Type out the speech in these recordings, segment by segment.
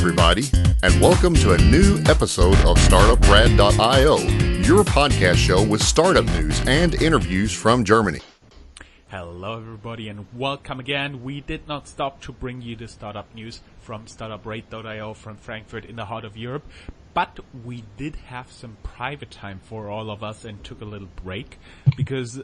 everybody, and welcome to a new episode of Startuprad.io, your podcast show with startup news and interviews from Germany. Hello everybody and welcome again. We did not stop to bring you the startup news from Startuprad.io from Frankfurt in the heart of Europe, but we did have some private time for all of us and took a little break because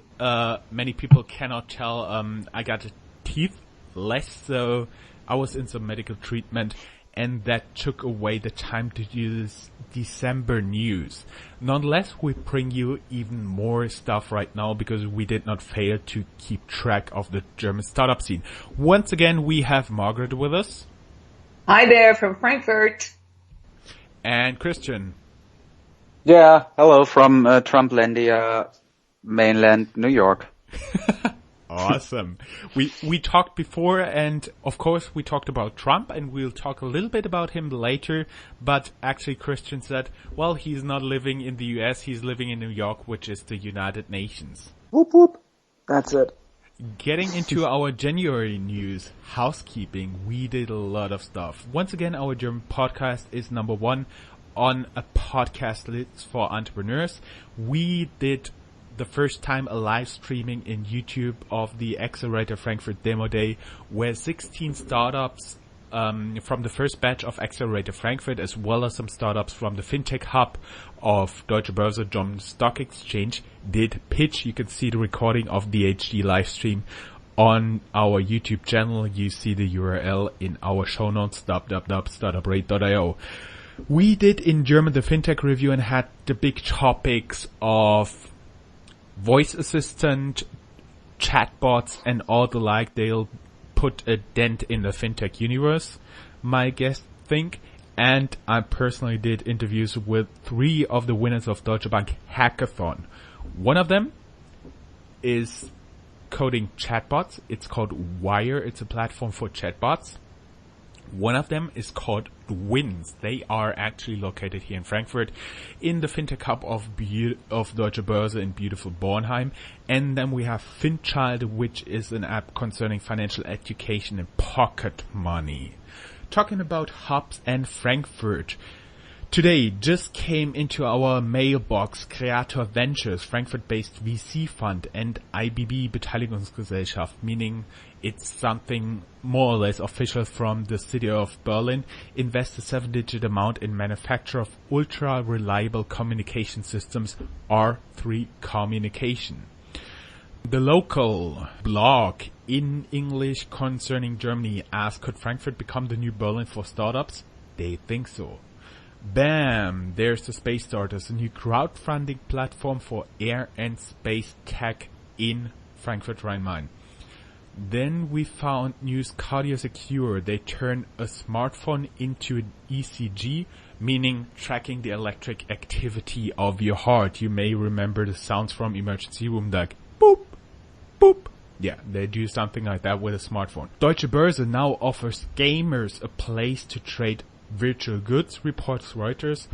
many people cannot tell I got teeth less, so I was in some medical treatment and that took away the time to do this December news. Nonetheless, we bring you even more stuff right now because we did not fail to keep track of the German startup scene. Once again, we have Margaret with us. Hi there from Frankfurt. And Christian. Yeah, hello from Trumplandia, mainland New York. Awesome. We talked before, and of course we talked about Trump, and we'll talk a little bit about him later, but actually Christian said, well, he's not living in the US, he's living in New York, which is the United Nations. Whoop whoop. That's it. Getting into our January news, housekeeping, we did a lot of stuff. Once again, our German podcast is number one on a podcast list for entrepreneurs. We did the first time a live streaming in YouTube of the Accelerator Frankfurt Demo Day, where 16 startups from the first batch of Accelerator Frankfurt, as well as some startups from the FinTech Hub of Deutsche Börse, German Stock Exchange, did pitch. You can see the recording of the HD live stream on our YouTube channel. You see the URL in our show notes, www.startuprad.io. We did in German the FinTech review and had the big topics of voice assistant, chatbots, and all the like. They'll put a dent in the fintech universe, my guests think. And I personally did interviews with 3 of the winners of Deutsche Bank Hackathon. One of them is coding chatbots. It's called Wire. It's a platform for chatbots. One of them is called Twins. They are actually located here in Frankfurt in the FinTech Hub of Deutsche Börse in beautiful Bornheim. And then we have FinChild, which is an app concerning financial education and pocket money. Talking about hubs and Frankfurt. Today just came into our mailbox Creator Ventures, Frankfurt-based VC fund, and IBB Beteiligungsgesellschaft, meaning it's something more or less official from the city of Berlin, invest a 7-digit amount in manufacture of ultra-reliable communication systems, R3 Communication. The local blog in English concerning Germany asks, could Frankfurt become the new Berlin for startups? They think so. Bam! There's the Space Starters, a new crowdfunding platform for air and space tech in Frankfurt Rhine-Main. Then we found news CardioSecure. They turn a smartphone into an ECG, meaning tracking the electric activity of your heart. You may remember the sounds from emergency room like boop, boop. Yeah, they do something like that with a smartphone. Deutsche Börse now offers gamers a place to trade virtual goods, reports Reuters.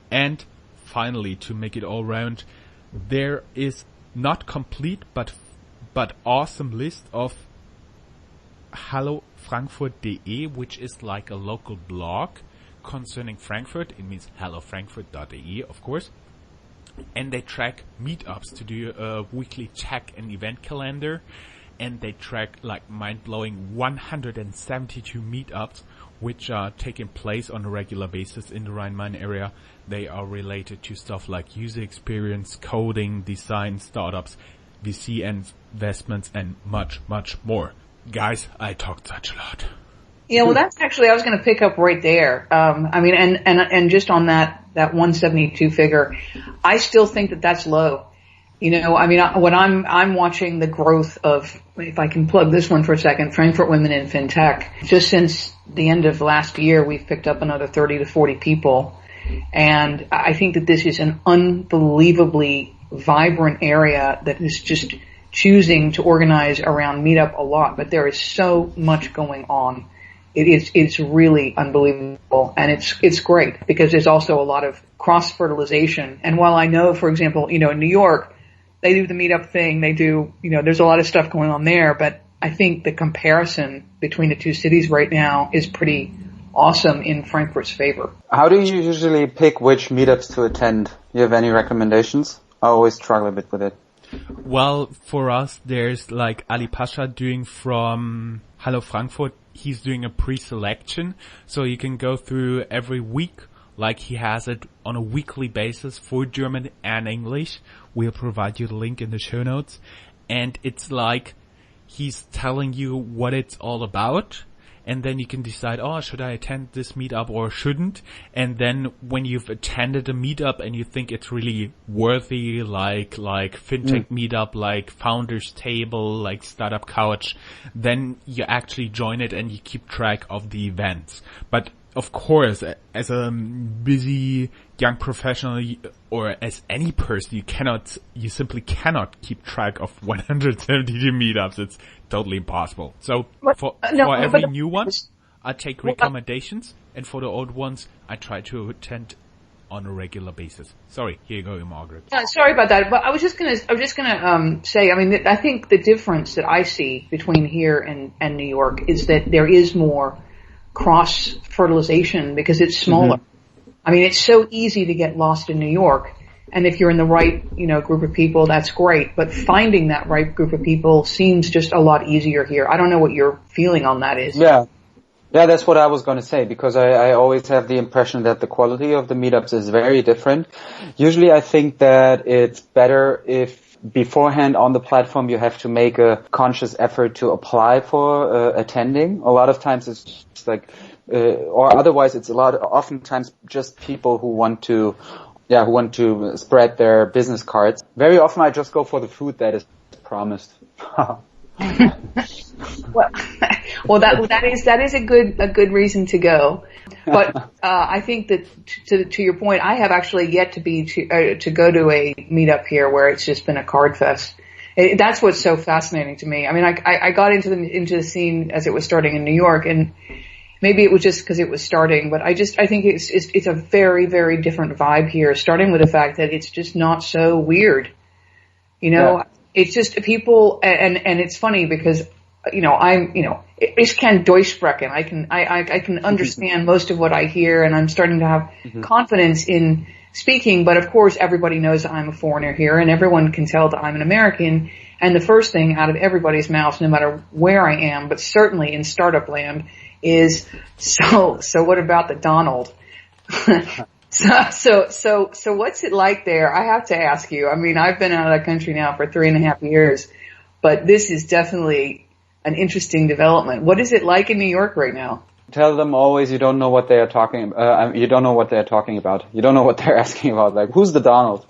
And finally, to make it all round, there is not complete but awesome list of HelloFrankfurt.de, which is like a local blog concerning Frankfurt. It means HelloFrankfurt.de, of course. And they track meetups to do a weekly check and event calendar. And they track like mind-blowing 172 meetups which are taking place on a regular basis in the Rhine-Main area. They are related to stuff like user experience, coding, design, startups, VC investments, and much, much more. Guys, I talked such a lot. Yeah, well, that's actually, I was going to pick up right there. And just on that 172 figure, I still think that that's low. You know, I mean, when I'm watching the growth of, if I can plug this one for a second, Frankfurt Women in FinTech, just since the end of last year, we've picked up another 30 to 40 people. And I think that this is an unbelievably vibrant area that is just choosing to organize around Meetup a lot. But there is so much going on. It's really unbelievable. And it's great because there's also a lot of cross-fertilization. And while I know, for example, you know, in New York, they do the Meetup thing. They do, you know, there's a lot of stuff going on there, but I think the comparison between the two cities right now is pretty awesome in Frankfurt's favor. How do you usually pick which meetups to attend? You have any recommendations? I always struggle a bit with it. Well, for us, there's like Ali Pasha doing from Hello Frankfurt. He's doing a pre-selection, so you can go through every week, like he has it on a weekly basis for German and English. We'll provide you the link in the show notes. And it's like he's telling you what it's all about. And then you can decide, oh, should I attend this meetup or shouldn't? And then when you've attended a meetup and you think it's really worthy, like fintech meetup, like Founders Table, like Startup Couch, then you actually join it and you keep track of the events. But of course, as a busy young professional or as any person, you simply cannot keep track of 172 meetups. It's totally impossible. So for every new one, I take recommendations, and for the old ones, I try to attend on a regular basis. Sorry, here you go, Margaret. Sorry about that, but I was just gonna say, I mean, I think the difference that I see between here and New York is that there is more cross-fertilization because it's smaller. Mm-hmm. I mean, it's so easy to get lost in New York. And if you're in the right, group of people, that's great. But finding that right group of people seems just a lot easier here. I don't know what your feeling on that is. Yeah, that's what I was going to say, because I always have the impression that the quality of the meetups is very different. Usually I think that it's better if beforehand on the platform you have to make a conscious effort to apply for attending. A lot of times it's just like, or otherwise it's oftentimes just people who want to spread their business cards. Very often I just go for the food that is promised. Well, that is a good reason to go. But I think that to your point, I have actually yet to go to a meetup here where it's just been a card fest. That's what's so fascinating to me. I mean, I got into the scene as it was starting in New York, and maybe it was just because it was starting, but I think it's a very, very different vibe here, starting with the fact that it's just not so weird. Yeah. It's just people, and it's funny because, ich kann Deutsch sprechen. I can understand most of what I hear, and I'm starting to have confidence in speaking, but of course everybody knows that I'm a foreigner here, and everyone can tell that I'm an American, and the first thing out of everybody's mouth, no matter where I am, but certainly in startup land, is, so what about the Donald? So what's it like there? I have to ask you. I mean, I've been out of the country now for 3.5 years, but this is definitely an interesting development. What is it like in New York right now? Tell them always you don't know what they are talking you don't know what they're talking about. You don't know what they're asking about. Like, who's the Donald?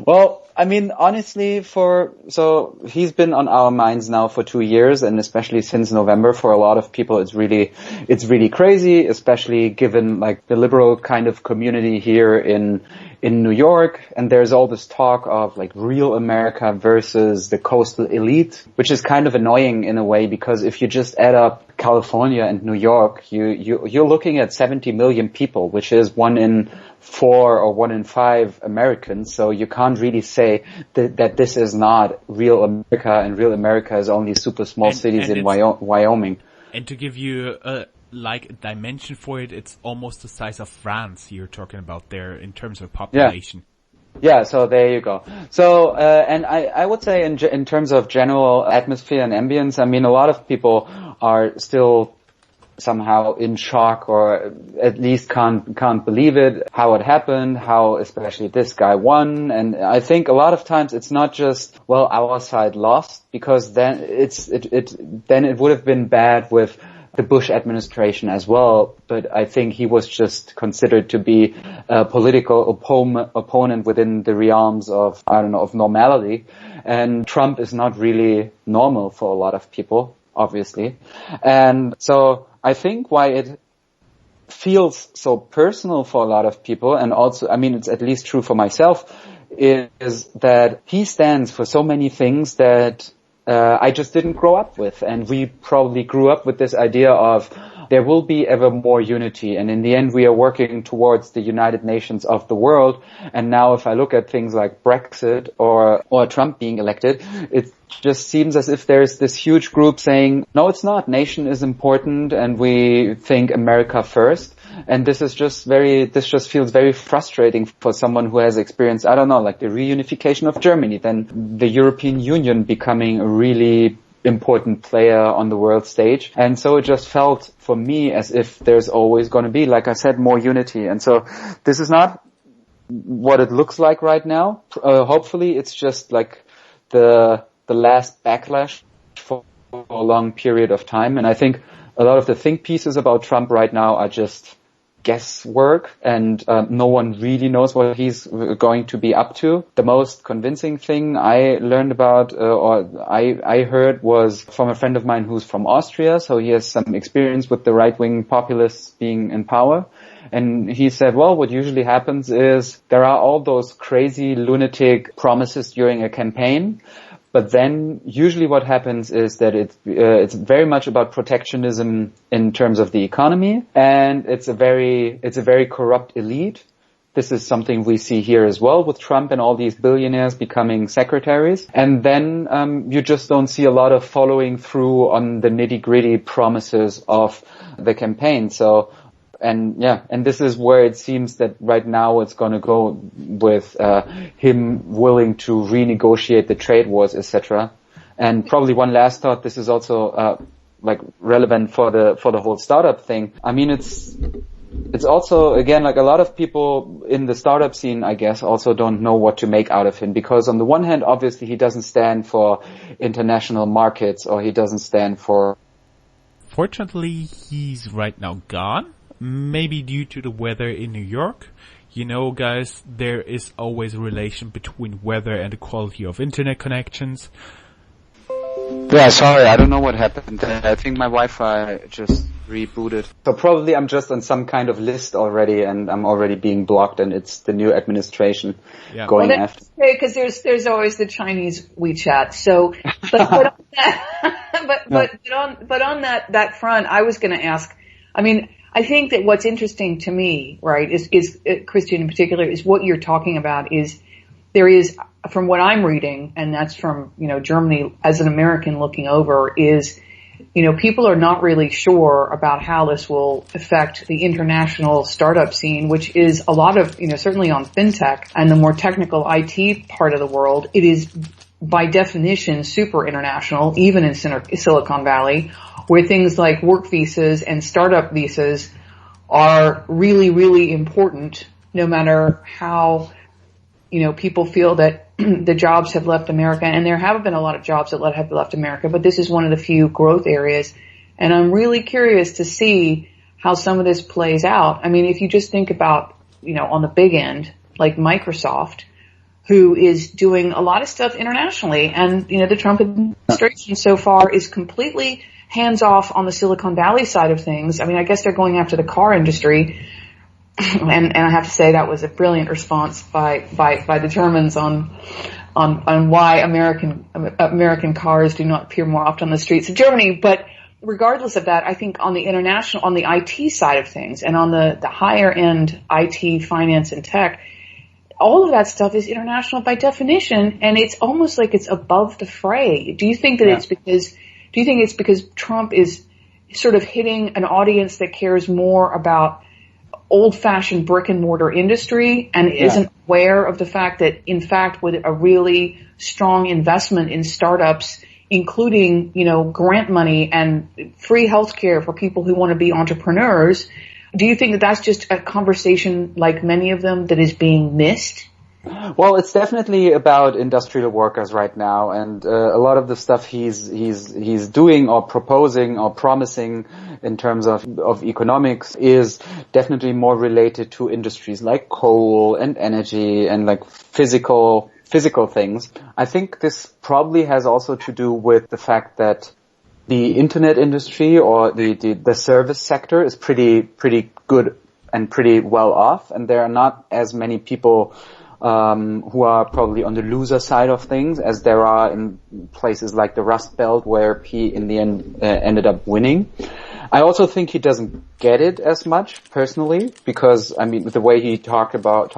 Well, I mean, honestly, so he's been on our minds now for 2 years, and especially since November, for a lot of people, it's really crazy, especially given like the liberal kind of community here in New York. And there's all this talk of like real America versus the coastal elite, which is kind of annoying in a way, because if you just add up California and New York, you're looking at 70 million people, which is 1 in 4 or 1 in 5 Americans. So you can't really say that this is not real America, and real America is only super small cities in Wyoming. And to give you a dimension for it, it's almost the size of France you're talking about there in terms of population. Yeah, so there you go. So, and I would say in terms of general atmosphere and ambience, I mean, a lot of people are still somehow in shock, or at least can't believe it, how it happened, how especially this guy won. And I think a lot of times it's not just, well, our side lost, because then it would have been bad with the Bush administration as well. But I think he was just considered to be a political opponent within the realms of, of normality. And Trump is not really normal for a lot of people, obviously. And so I think why it feels so personal for a lot of people, and also, I mean, it's at least true for myself, is that he stands for so many things that I just didn't grow up with. And we probably grew up with this idea of there will be ever more unity. And in the end, we are working towards the United Nations of the world. And now if I look at things like Brexit or Trump being elected, it just seems as if there's this huge group saying, no, it's not. Nation is important and we think America first. And this just feels very frustrating for someone who has experienced, I don't know, like the reunification of Germany, then the European Union becoming a really important player on the world stage. And so it just felt for me as if there's always going to be, like I said, more unity. And so this is not what it looks like right now. Hopefully it's just like the last backlash for a long period of time. And I think a lot of the think pieces about Trump right now are just guesswork, and no one really knows what he's going to be up to. The most convincing thing I learned about, I heard, was from a friend of mine who's from Austria, so he has some experience with the right-wing populists being in power. And he said, well, what usually happens is there are all those crazy lunatic promises during a campaign. But then usually what happens is that it's very much about protectionism in terms of the economy, and it's a very corrupt elite. This is something we see here as well with Trump and all these billionaires becoming secretaries. And then you just don't see a lot of following through on the nitty-gritty promises of the campaign. So and this is where it seems that right now it's going to go with him willing to renegotiate the trade wars, etc. And probably one last thought. This is also like relevant for the whole startup thing. I mean, it's also, again, like a lot of people in the startup scene, I guess, also don't know what to make out of him, because on the one hand, obviously, he doesn't stand for international markets, or he doesn't stand for. Fortunately, he's right now gone. Maybe due to the weather in New York. You know, guys, there is always a relation between weather and the quality of internet connections. Yeah, sorry, I don't know what happened there. I think my Wi-Fi just rebooted. So probably I'm just on some kind of list already, and I'm already being blocked, and it's the new administration going after. Okay, because there's always the Chinese WeChat. So, but on that front, I was going to ask. I mean, I think that what's interesting to me, right, is Christian in particular, is what you're talking about is there is, from what I'm reading, and that's from, Germany as an American looking over, is, people are not really sure about how this will affect the international startup scene, which is a lot of, certainly on fintech and the more technical IT part of the world, it is by definition super international, even in Silicon Valley, where things like work visas and startup visas are really, really important, no matter how, people feel that the jobs have left America. And there have been a lot of jobs that have left America, but this is one of the few growth areas. And I'm really curious to see how some of this plays out. I mean, if you just think about, on the big end, like Microsoft, who is doing a lot of stuff internationally, and, the Trump administration so far is completely hands off on the Silicon Valley side of things. I mean, I guess they're going after the car industry. And I have to say that was a brilliant response by the Germans on why American cars do not appear more often on the streets of Germany. But regardless of that, I think on the IT side of things, and on the higher end IT, finance, and tech, all of that stuff is international by definition, and it's almost like it's above the fray. Do you think that it's because Trump is sort of hitting an audience that cares more about old-fashioned brick-and-mortar industry and isn't aware of the fact that, in fact, with a really strong investment in startups, including, grant money and free healthcare for people who want to be entrepreneurs, do you think that that's just a conversation, like many of them, that is being missed? Well, it's definitely about industrial workers right now, and a lot of the stuff he's doing or proposing or promising in terms of economics is definitely more related to industries like coal and energy and like physical things. I think this probably has also to do with the fact that the internet industry or the service sector is pretty good and pretty well off, and there are not as many people who are probably on the loser side of things, as there are in places like the Rust Belt where he in the end ended up winning. I also think he doesn't get it as much personally, because I mean the way he talks about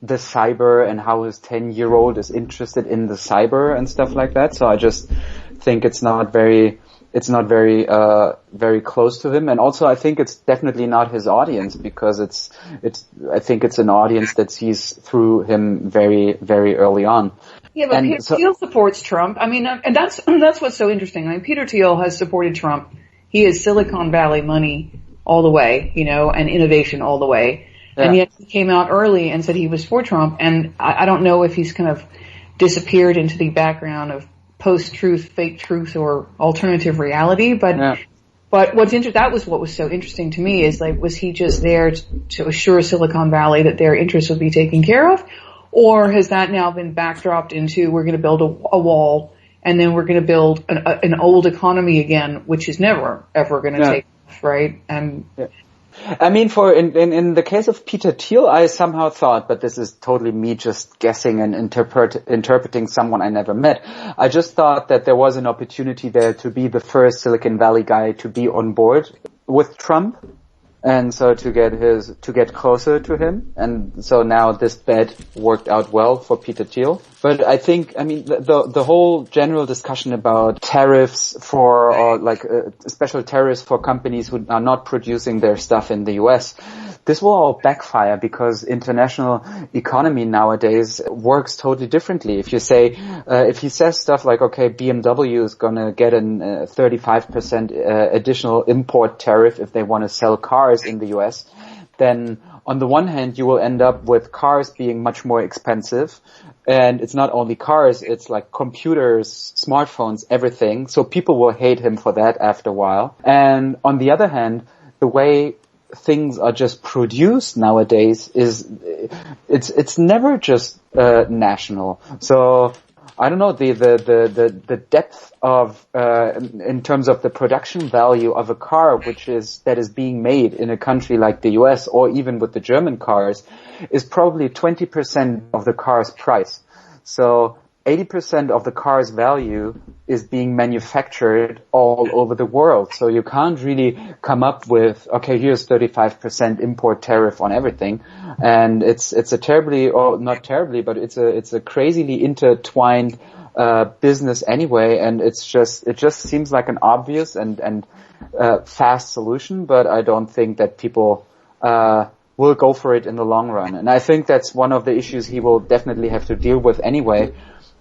the cyber and how his 10-year-old is interested in the cyber and stuff like that. So I just think it's not very close to him. And also I think it's definitely not his audience, because I think it's an audience that sees through him very, very early on. Yeah, but Peter Thiel supports Trump. I mean, and that's what's so interesting. I mean, Peter Thiel has supported Trump. He is Silicon Valley money all the way, and innovation all the way. Yeah. And yet he came out early and said he was for Trump. And I don't know if he's kind of disappeared into the background of post-truth, fake truth, or alternative reality. But that was what was so interesting to me, is like, was he just there to assure Silicon Valley that their interests would be taken care of? Or has that now been backdropped into, we're going to build a wall, and then we're going to build an old economy again, which is never, ever going to take off, right? And I mean, in the case of Peter Thiel, I somehow thought, but this is totally me just guessing and interpreting someone I never met. I just thought that there was an opportunity there to be the first Silicon Valley guy to be on board with Trump. And so to get closer to him. And so now this bet worked out well for Peter Thiel. But I think, I mean, the whole general discussion about tariffs special tariffs for companies who are not producing their stuff in the US, this will all backfire, because international economy nowadays works totally differently. If he says stuff like, okay, BMW is gonna get an 35% additional import tariff if they want to sell cars in the US, then on the one hand you will end up with cars being much more expensive, and it's not only cars, it's like computers, smartphones, everything. So people will hate him for that after a while. And on the other hand, the way things are just produced nowadays it's never just national. So I don't know, the depth of in terms of the production value of a car that is being made in a country like the US, or even with the German cars, is probably 20% of the car's price. So 80% of the car's value is being manufactured all over the world. So you can't really come up with, okay, here's 35% import tariff on everything. And it's a terribly, or not terribly, but it's a crazily intertwined business anyway. And it just seems like an obvious and fast solution, but I don't think that people will go for it in the long run. And I think that's one of the issues he will definitely have to deal with anyway.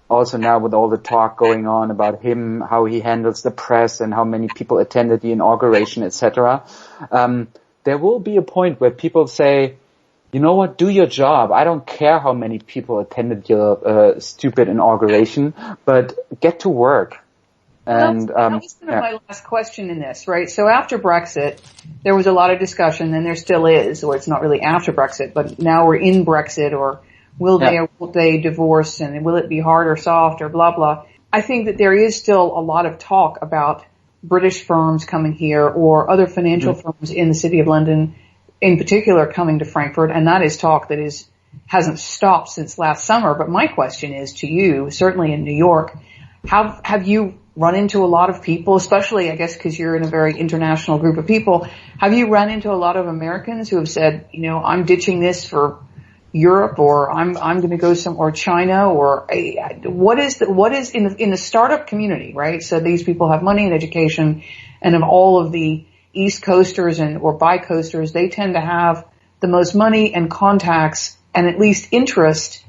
Also now with all the talk going on about him, how he handles the press and how many people attended the inauguration, etc. There will be a point where people say, you know what, do your job. I don't care how many people attended your stupid inauguration, but get to work. And that was kind of my last question in this, right? So after Brexit, there was a lot of discussion, and there still is, or it's not really after Brexit, but now we're in Brexit, or will they or will they divorce, and will it be hard or soft or blah, blah. I think that there is still a lot of talk about British firms coming here, or other financial firms in the City of London in particular coming to Frankfurt, and that is talk that hasn't stopped since last summer. But my question is to you, certainly in New York, have you run into a lot of people, especially I guess because you're in a very international group of people, have you run into a lot of Americans who have said, I'm ditching this for Europe, or I'm going to go or China, or what is in the startup community, right? So these people have money and education, and of all of the East Coasters or bi-coasters, they tend to have the most money and contacts and at least interest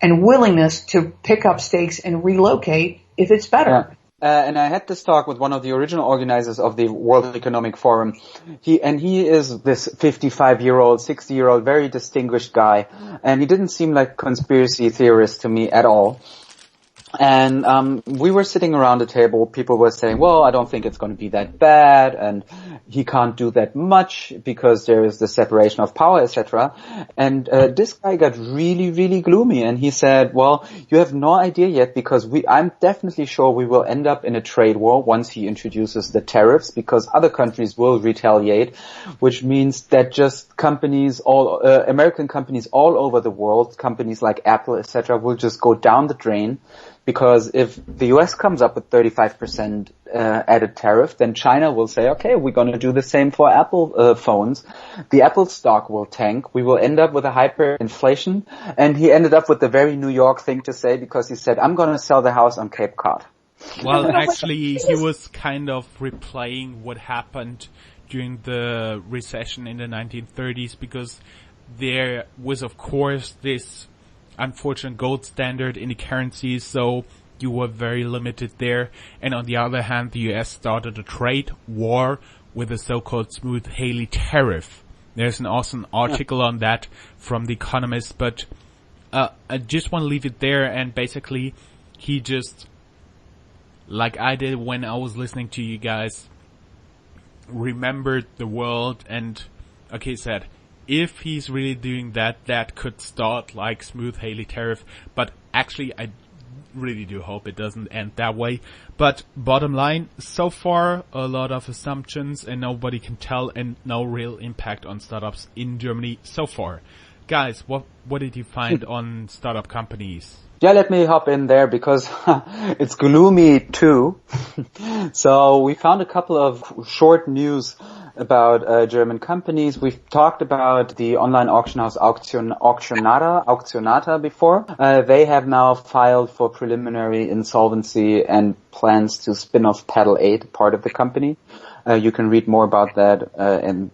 and willingness to pick up stakes and relocate if it's better. Yeah. And I had this talk with one of the original organizers of the World Economic Forum. He is this 55-year-old, 60-year-old, very distinguished guy. And he didn't seem like a conspiracy theorist to me at all. And we were sitting around the table. People were saying, well, I don't think it's going to be that bad. And he can't do that much because there is the separation of power, etc. And this guy got really, really gloomy, and he said, well, you have no idea yet, because I'm definitely sure we will end up in a trade war once he introduces the tariffs, because other countries will retaliate, which means that just American companies all over the world, companies like Apple, etc., will just go down the drain. Because if the US comes up with 35% added tariff, then China will say, okay, we're going to do the same for Apple phones. The Apple stock will tank. We will end up with a hyperinflation. And he ended up with the very New York thing to say, because he said, I'm going to sell the house on Cape Cod. Well, actually, he was kind of replaying what happened during the recession in the 1930s, because there was, of course, this unfortunate gold standard in the currencies, so you were very limited there. And on the other hand, the US started a trade war with the so-called Smooth-Haley tariff. There's an awesome article on that from The Economist, but I just want to leave it there. And basically, he just, like I did when I was listening to you guys, remembered the world and, okay, said, if he's really doing that, that could start like Smooth-Haley tariff. But actually, I really do hope it doesn't end that way. But bottom line, so far, a lot of assumptions and nobody can tell, and no real impact on startups in Germany so far. Guys, what did you find on startup companies? Yeah, let me hop in there because it's gloomy too. So we found a couple of short news about German companies. We've talked about the online auction house Auktionata before. They have now filed for preliminary insolvency and plans to spin off Paddle 8, part of the company. You can read more about that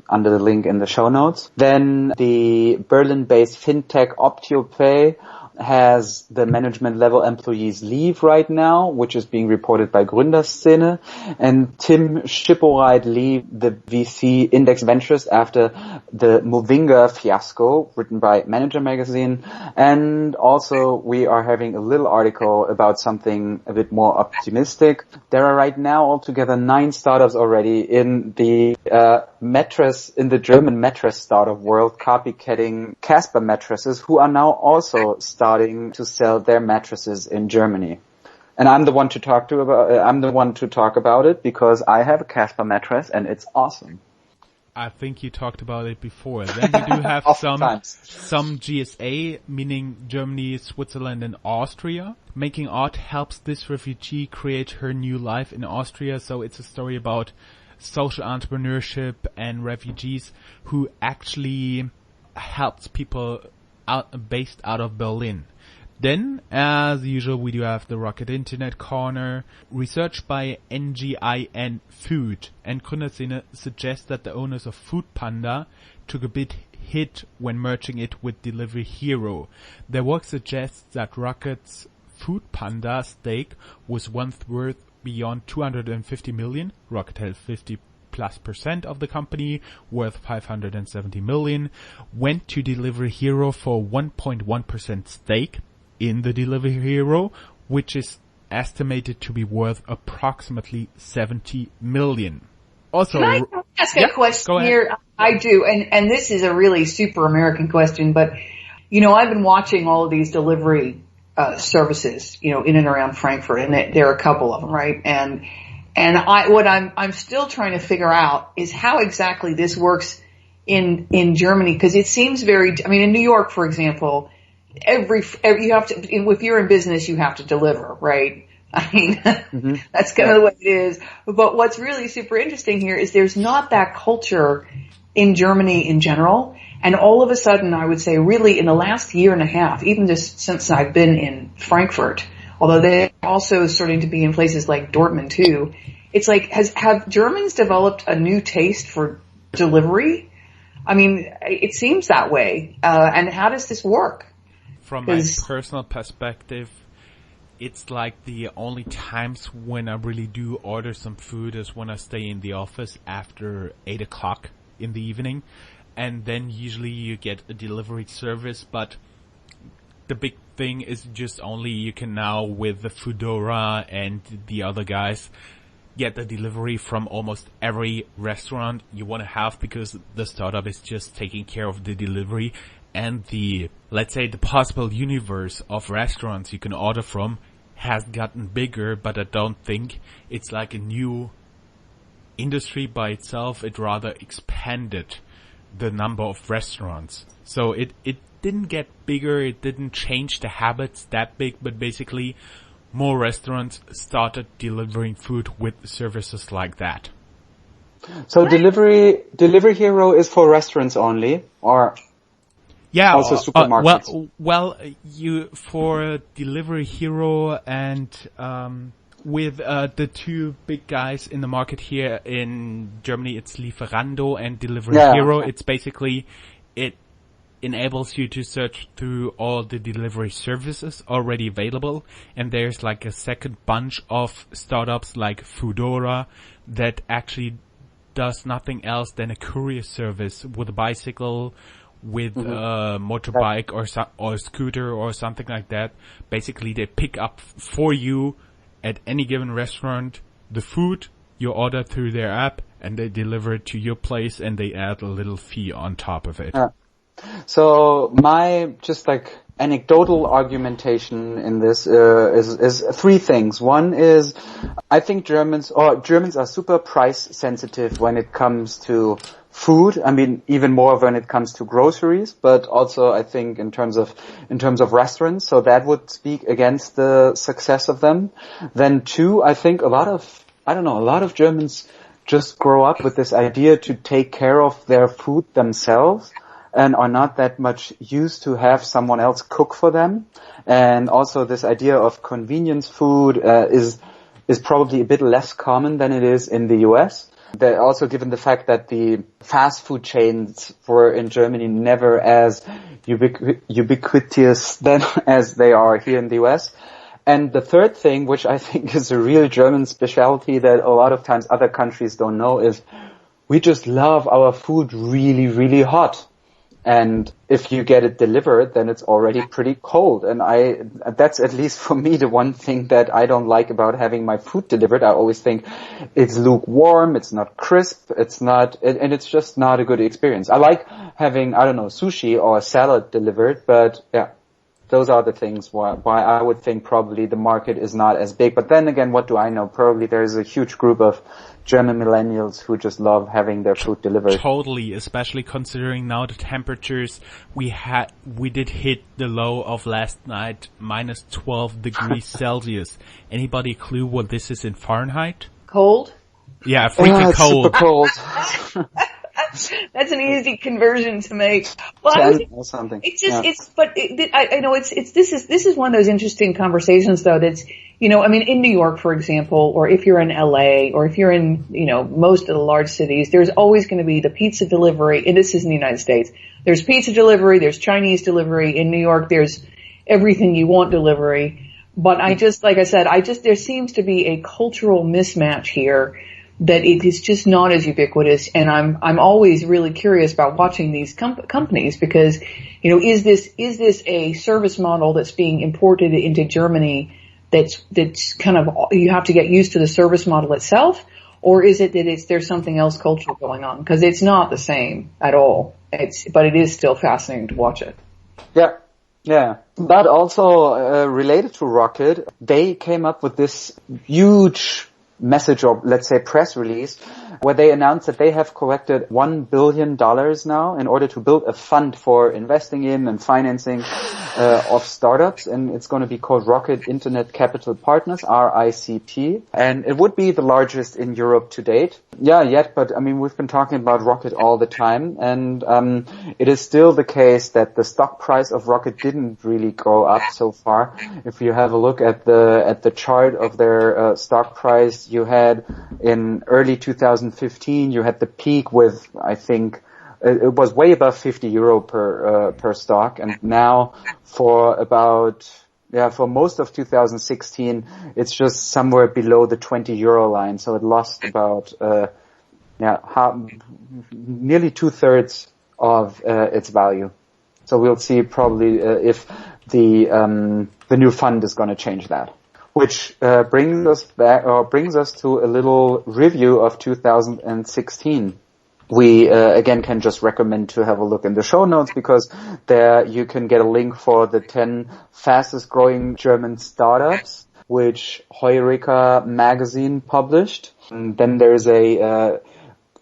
under the link in the show notes. Then the Berlin-based fintech OptioPay has the management level employees leave right now, which is being reported by Gründerszene, and Tim Schipporeit leave the VC Index Ventures after the Movinga fiasco, written by Manager Magazine. And also we are having a little article about something a bit more optimistic. There are right now altogether 9 startups already in the German mattress startup world, copycatting Casper mattresses, who are now also starting to sell their mattresses in Germany. And I'm the one to talk about it because I have a Casper mattress and it's awesome. I think you talked about it before. Then we do have some GSA, meaning Germany, Switzerland and Austria. Making Art helps this refugee create her new life in Austria. So it's a story about social entrepreneurship and refugees who actually helps people based out of Berlin. Then, as usual, we do have the Rocket Internet Corner. Research by NGIN Food and Gründerszene suggests that the owners of Foodpanda took a bit hit when merging it with Delivery Hero. Their work suggests that Rocket's Foodpanda stake was once worth beyond 250 million. Rocket held 50+% of the company, worth 570 million, went to Delivery Hero for 1.1% stake in the Delivery Hero, which is estimated to be worth approximately 70 million. Also, can I ask a question here? I do, and this is a really super American question, but I've been watching all of these delivery services, in and around Frankfurt, and there are a couple of them, right? And what I'm still trying to figure out is how exactly this works in Germany, because it seems in New York, for example, you have to, if you're in business, you have to deliver, right? That's kind of the way it is. But what's really super interesting here is there's not that culture in Germany in general. And all of a sudden, I would say really in the last year and a half, even just since I've been in Frankfurt, although they're also starting to be in places like Dortmund too, it's like, have Germans developed a new taste for delivery? It seems that way. And how does this work? From my personal perspective, it's like the only times when I really do order some food is when I stay in the office after 8 o'clock in the evening. And then usually you get a delivery service, but the big thing is just only you can now with the Foodora and the other guys get the delivery from almost every restaurant you want to have, because the startup is just taking care of the delivery, and the, let's say, the possible universe of restaurants you can order from has gotten bigger, but I don't think it's like a new industry by itself. It rather expanded the number of restaurants. So it didn't get bigger, it didn't change the habits that big, but basically more restaurants started delivering food with services like that. So Delivery Hero is for restaurants only, or also supermarkets? Well, you for Delivery Hero and with the two big guys in the market here in Germany, it's Lieferando and Delivery Hero. It's basically, it enables you to search through all the delivery services already available, and there's like a second bunch of startups like Foodora that actually does nothing else than a courier service with a bicycle, with a motorbike or a scooter or something like that. Basically, they pick up for you at any given restaurant the food you order through their app, and they deliver it to your place, and they add a little fee on top of it. So my just like anecdotal argumentation in this is three things. One is, I think Germans are super price sensitive when it comes to food. I mean, even more when it comes to groceries, but also I think in terms of restaurants. So that would speak against the success of them. Then two, I think a lot of Germans just grow up with this idea to take care of their food themselves, and are not that much used to have someone else cook for them. And also this idea of convenience food is probably a bit less common than it is in the US. Also given the fact that the fast food chains were in Germany never as ubiquitous then as they are here in the US. And the third thing, which I think is a real German specialty that a lot of times other countries don't know, is we just love our food really, really hot. And if you get it delivered, then it's already pretty cold. And that's at least for me the one thing that I don't like about having my food delivered. I always think it's lukewarm, it's not crisp, and it's just not a good experience. I like having, sushi or a salad delivered, but yeah, those are the things why I would think probably the market is not as big. But then again, what do I know? Probably there's a huge group of German millennials who just love having their food delivered. Totally, especially considering now the temperatures we did hit the low of last night, minus 12 degrees Celsius. Anybody clue what this is in Fahrenheit? Cold? Yeah, freaking cold. Super cold. That's an easy conversion to make. Well, 10 or something. It's just, I know this is one of those interesting conversations though that's, in New York, for example, or if you're in LA, or if you're in, most of the large cities, there's always going to be the pizza delivery, and this is in the United States. There's pizza delivery, there's Chinese delivery. In New York, there's everything you want delivery. But there seems to be a cultural mismatch here that it is just not as ubiquitous, and I'm always really curious about watching these companies because, is this a service model that's being imported into Germany that's kind of, you have to get used to the service model itself, or is it that there's something else cultural going on? Because it's not the same at all. But it is still fascinating to watch it. Yeah. But also related to Rocket, they came up with this huge message, or let's say press release, where they announced that they have collected $1 billion now in order to build a fund for investing in and financing of startups, and it's going to be called Rocket Internet Capital Partners, RICP, and it would be the largest in Europe to date. But we've been talking about Rocket all the time, and it is still the case that the stock price of Rocket didn't really go up so far. If you have a look at the chart of their stock price, you had in early 2015, you had the peak with, I think, it was way above 50 euro per stock, and now for most of 2016, it's just somewhere below the 20 euro line. So it lost about nearly 2/3 of its value. So we'll see probably if the new fund is going to change that. which brings us to a little review of 2016. We again can just recommend to have a look in the show notes, because there you can get a link for the 10 fastest growing German startups, which Heureka magazine published. And then there's a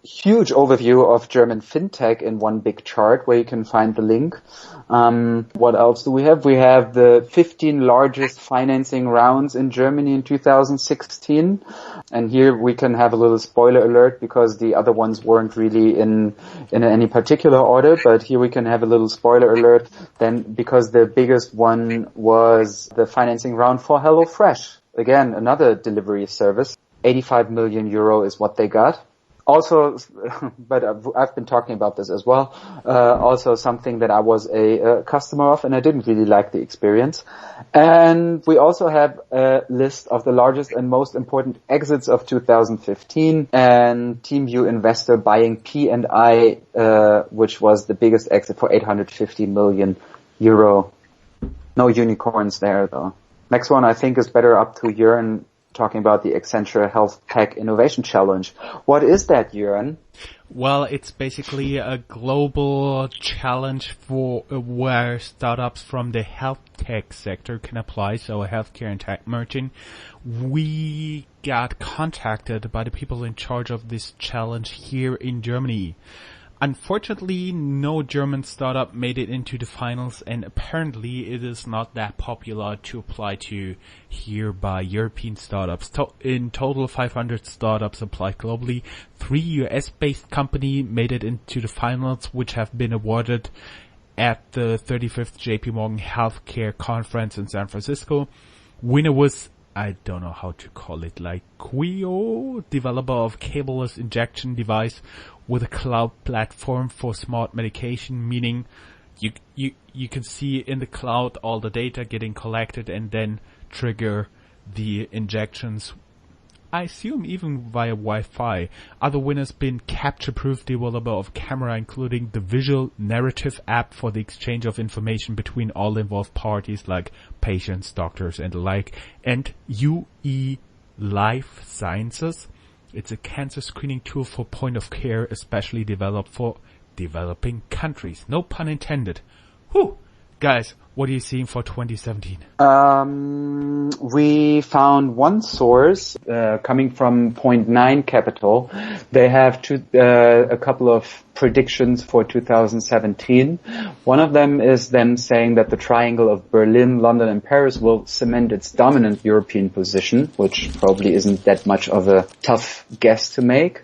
huge overview of German fintech in one big chart where you can find the link. What else do we have? We have the 15 largest financing rounds in Germany in 2016. And here we can have a little spoiler alert, because the other ones weren't really in any particular order, but here we can have a little spoiler alert then, because the biggest one was the financing round for HelloFresh. Again, another delivery service. 85 million euro is what they got. Also, but I've been talking about this as well, also something that I was a customer of, and I didn't really like the experience. And we also have a list of the largest and most important exits of 2015, and TeamView Investor buying P&I, which was the biggest exit for 850 million euro. No unicorns there though. Next one I think is better up to Jörn, talking about the Accenture Health Tech Innovation Challenge. What is that, Jörn? Well, it's basically a global challenge for where startups from the health tech sector can apply, so healthcare and tech merging. We got contacted by the people in charge of this challenge here in Germany. Unfortunately, no German startup made it into the finals, and apparently it is not that popular to apply to here by European startups. In total, 500 startups applied globally. 3 US-based companies made it into the finals, which have been awarded at the 35th JP Morgan Healthcare Conference in San Francisco. Winner was, I don't know how to call it, like Quio, developer of cableless injection device with a cloud platform for smart medication, meaning you can see in the cloud all the data getting collected and then trigger the injections, I assume even via Wi-Fi. Other winners been Capture-Proof, developer of camera, including the visual narrative app for the exchange of information between all involved parties like patients, doctors and the like, and UE Life Sciences. It's a cancer screening tool for point of care, especially developed for developing countries. No pun intended. Whew. Guys, what are you seeing for 2017? We found one source coming from Point 9 Capital. They have a couple of predictions for 2017. One of them is them saying that the triangle of Berlin, London and Paris will cement its dominant European position, which probably isn't that much of a tough guess to make.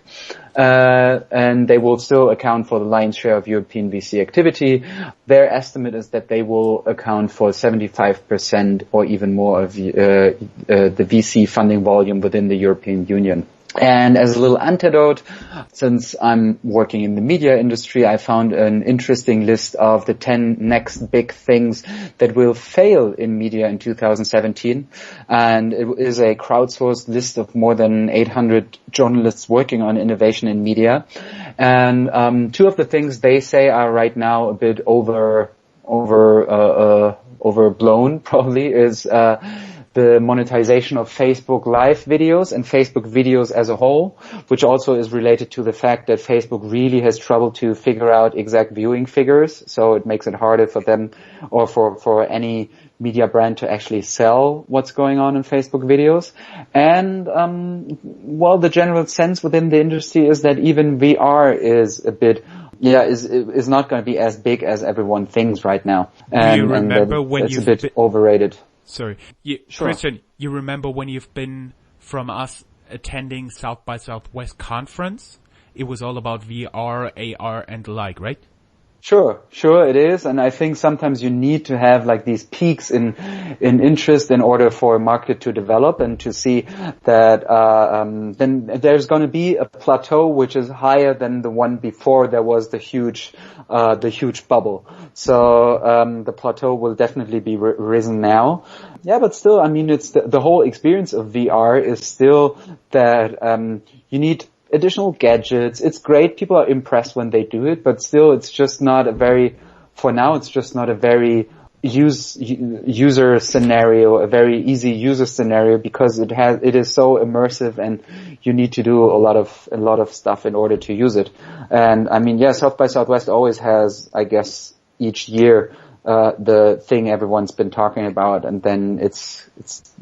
And they will still account for the lion's share of European VC activity. Their estimate is that they will account for 75% or even more of the VC funding volume within the European Union. And as a little antidote, since I'm working in the media industry, I found an interesting list of the 10 next big things that will fail in media in 2017. And it is a crowdsourced list of more than 800 journalists working on innovation in media. And two of the things they say are right now a bit overblown, probably, is the monetization of Facebook Live videos and Facebook videos as a whole, which also is related to the fact that Facebook really has trouble to figure out exact viewing figures. So it makes it harder for them or for any media brand to actually sell what's going on in Facebook videos. And, the general sense within the industry is that even VR is a bit is not going to be as big as everyone thinks right now. Do you remember when it's a bit overrated. Sorry. Sure. Christian, you remember when you've been from us attending South by Southwest conference? It was all about VR, AR and the like, right? Sure it is, and I think sometimes you need to have like these peaks in interest in order for a market to develop and to see that then there's going to be a plateau which is higher than the one before there was the huge bubble. So the plateau will definitely be risen now. Yeah, but still, I mean, it's the whole experience of VR is still that you need additional gadgets. It's great. People are impressed when they do it, but still it's just not a very user scenario, a very easy user scenario, because it is so immersive, and you need to do a lot of stuff in order to use it. And I mean, yeah, South by Southwest always has, I guess, each year the thing everyone's been talking about, and then it's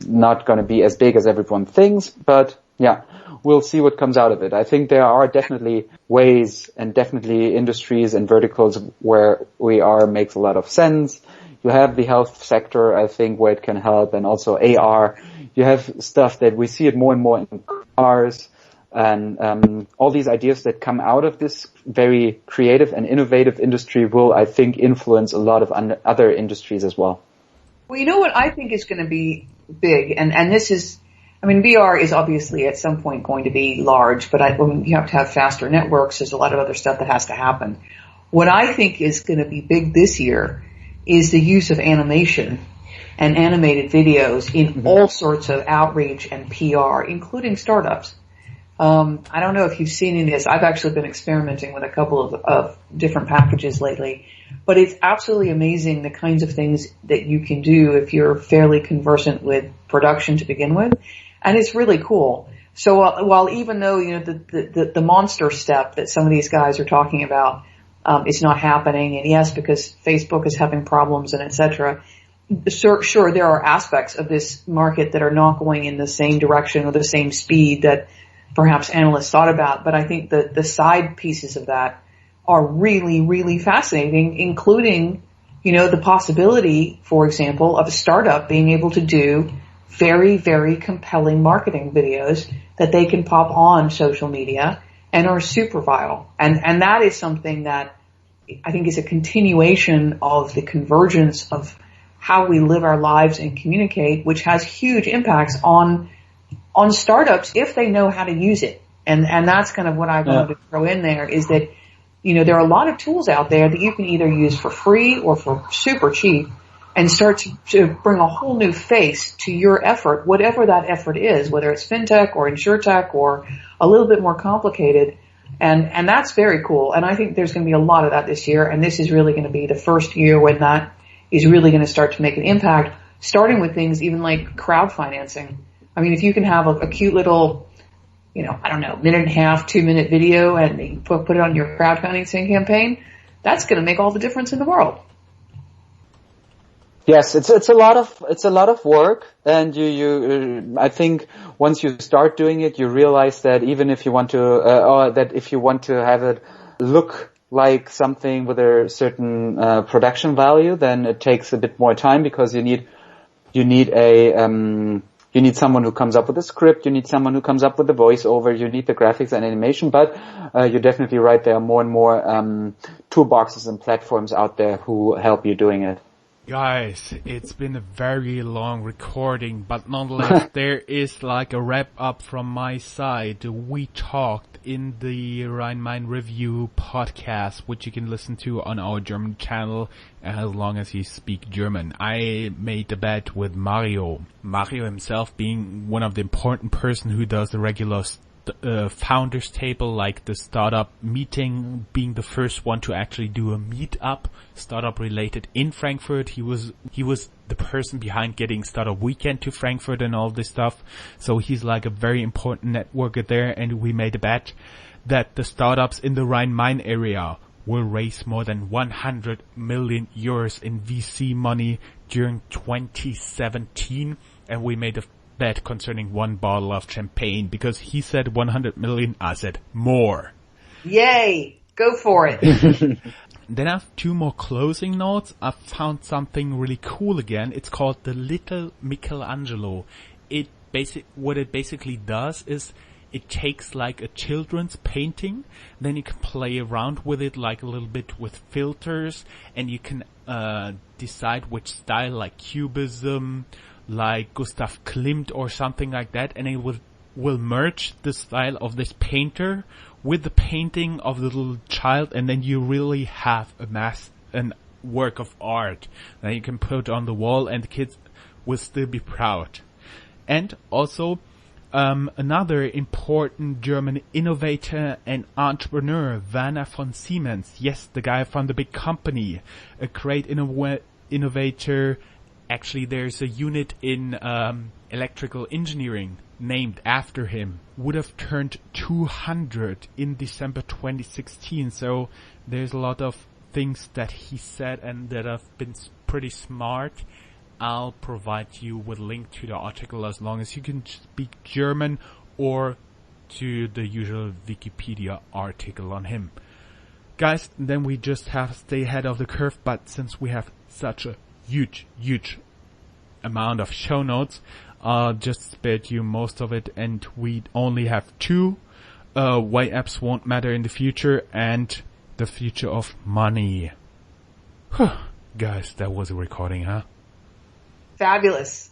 not going to be as big as everyone thinks, but yeah, we'll see what comes out of it. I think there are definitely ways and definitely industries and verticals where VR makes a lot of sense. You have the health sector, I think, where it can help, and also AR. You have stuff that we see it more and more in cars, and all these ideas that come out of this very creative and innovative industry will, I think, influence a lot of other industries as well. Well, you know what I think is going to be big, and this is, I mean, VR is obviously at some point going to be large, but you have to have faster networks. There's a lot of other stuff that has to happen. What I think is going to be big this year is the use of animation and animated videos in all sorts of outreach and PR, including startups. I don't know if you've seen any of this. I've actually been experimenting with a couple of different packages lately, but it's absolutely amazing the kinds of things that you can do if you're fairly conversant with production to begin with, and it's really cool. So while even though, you know, the monster step that some of these guys are talking about is not happening, and yes, because Facebook is having problems and et cetera, sure, there are aspects of this market that are not going in the same direction or the same speed that perhaps analysts thought about, but I think that the side pieces of that are really, really fascinating, including, you know, the possibility, for example, of a startup being able to do very, very compelling marketing videos that they can pop on social media and are super viral. And that is something that I think is a continuation of the convergence of how we live our lives and communicate, which has huge impacts on startups if they know how to use it. And that's kind of what I wanted to throw in there, is that, you know, there are a lot of tools out there that you can either use for free or for super cheap and start to bring a whole new face to your effort, whatever that effort is, whether it's fintech or insurtech or a little bit more complicated. And that's very cool. And I think there's going to be a lot of that this year. And this is really going to be the first year when that is really going to start to make an impact, starting with things even like crowd financing. I mean, if you can have a cute little, you know, I don't know, 1.5, 2-minute video and you put it on your crowd financing campaign, that's going to make all the difference in the world. Yes, it's a lot of work, and you I think once you start doing it, you realize that even if you want to, or that if you want to have it look like something with a certain production value, then it takes a bit more time, because you need someone who comes up with a script, you need someone who comes up with the voiceover, you need the graphics and animation, but you're definitely right, there are more and more toolboxes and platforms out there who help you doing it. Guys, it's been a very long recording, but nonetheless, there is like a wrap up from my side. We talked in the Rhein-Main Review podcast, which you can listen to on our German channel as long as you speak German. I made a bet with Mario. Mario himself being one of the important person who does the regular founders table, like the startup meeting, being the first one to actually do a meetup, startup related, in Frankfurt. He was the person behind getting Startup Weekend to Frankfurt and all this stuff. So he's like a very important networker there, and we made a bet that the startups in the Rhine-Main area will raise more than 100 million euros in VC money during 2017, and we made a bet concerning one bottle of champagne, because he said 100 million, I said more. Yay! Go for it. Then I have 2 more closing notes. I found something really cool again. It's called the Little Michelangelo. What it basically does is it takes like a children's painting, then you can play around with it like a little bit with filters, and you can decide which style, like cubism, like Gustav Klimt or something like that, and it will merge the style of this painter with the painting of the little child, and then you really have an work of art that you can put on the wall, and the kids will still be proud. And also, another important German innovator and entrepreneur, Werner von Siemens, yes, the guy from the big company, a great innovator. Actually, there's a unit in electrical engineering named after him. Would have turned 200 in December 2016. So there's a lot of things that he said and that have been pretty smart. I'll provide you with a link to the article as long as you can speak German, or to the usual Wikipedia article on him. Guys, then we just have to stay ahead of the curve, but since we have such a huge amount of show notes, I'll just spare you most of it, and we only have two, why apps won't matter in the future, and the future of money. Guys, that was a recording, huh? Fabulous.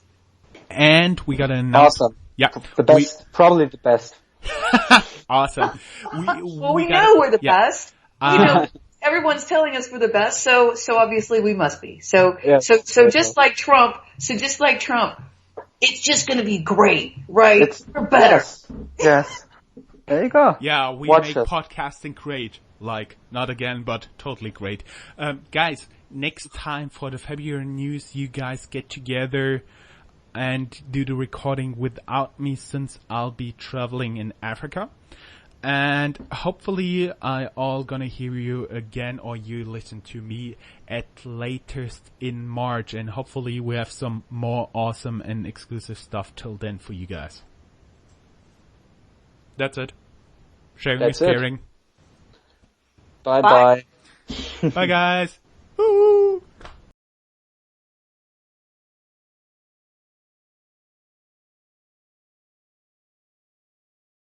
And we got an announcement. Awesome. Yeah. The best, probably the best. Awesome. We know we're the best. Everyone's telling us we're the best, so obviously we must be. So just like Trump, it's just gonna be great, right? We're better. Yes. There you go. Yeah, we Watch make us. podcasting great. Like, not again, but totally great. Guys, next time for the February news, you guys get together and do the recording without me, since I'll be traveling in Africa. And hopefully I all gonna hear you again, or you listen to me at latest in March. And hopefully we have some more awesome and exclusive stuff till then for you guys. That's it. Sharing is caring. Bye bye. Bye guys. Woo!